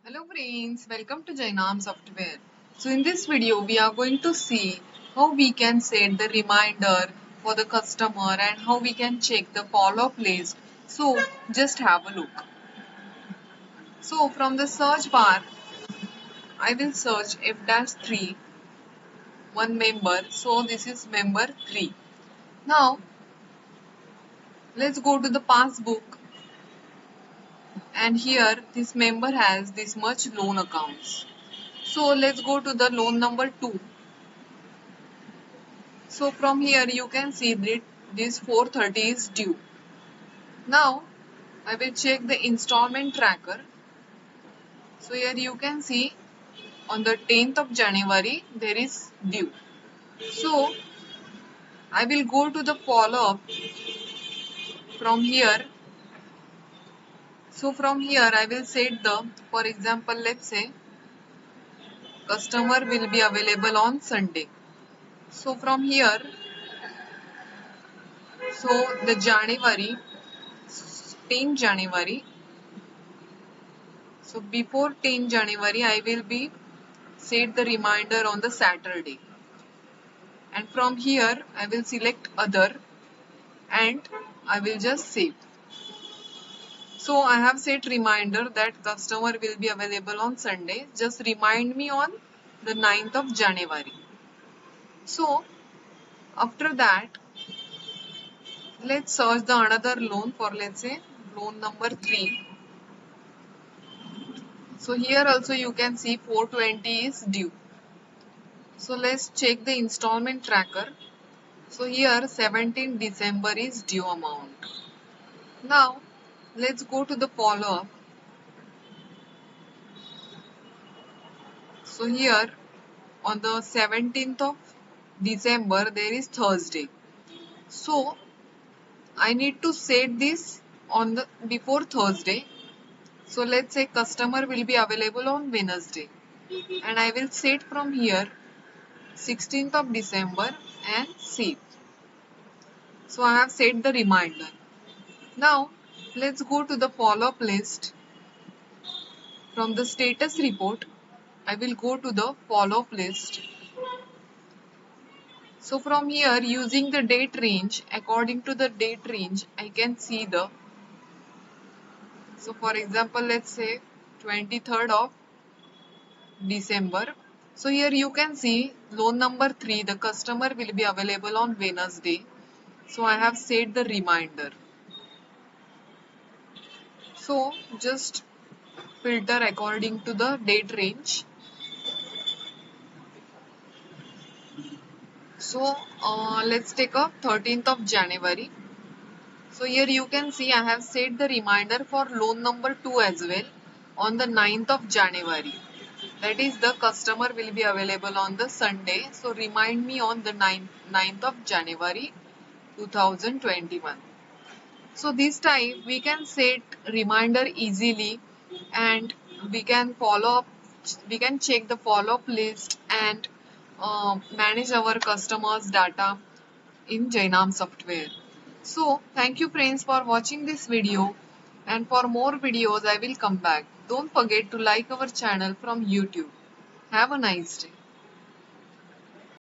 Hello friends, welcome to Jainam Software. So in this video we are going to see how we can set the reminder for the customer and how we can check the follow-up list. So just have a look. So from the search bar I will search F-3 one member. So this is member 3. Now let's go to the passbook, and here this member has this much loan accounts. So let's go to the loan number 2. So from here you can see that this 430 is due. Now I will check the installment tracker. So here you can see on the 10th of January there is due. So I will go to the follow-up from here. So from here I will set the, for example, let's say customer will be available on Sunday. So from here, so the January, 10 January. So before 10 January I will be set the reminder on the Saturday, and from here I will select other and I will just save. So I have set reminder that customer will be available on Sunday. Just remind me on the 9th of January. So after that, let's search the another loan for, let's say, loan number 3. So here also you can see 420 is due. So let's check the installment tracker. So here 17 December is due amount. Now let's go to the follow-up. So here on the 17th of December there is Thursday. So I need to set this on the before Thursday. So let's say customer will be available on Wednesday, and I will set from here 16th of December and save. So I have set the reminder. Now let's go to the follow-up list. From the status report, I will go to the follow-up list. So from here, using the date range, according to the date range, I can see the, so for example, let's say 23rd of December. So here you can see loan number 3, the customer will be available on Wednesday. So I have set the reminder. So just filter according to the date range. So let's take a 13th of January. So here you can see I have set the reminder for loan number 2 as well on the 9th of January. That is, the customer will be available on the Sunday. So remind me on the 9th of January 2021. So this time we can set reminder easily, and we can follow up, we can check the follow-up list and manage our customers' data in Jainam Software. So thank you friends for watching this video, and for more videos I will come back. Don't forget to like our channel from YouTube. Have a nice day.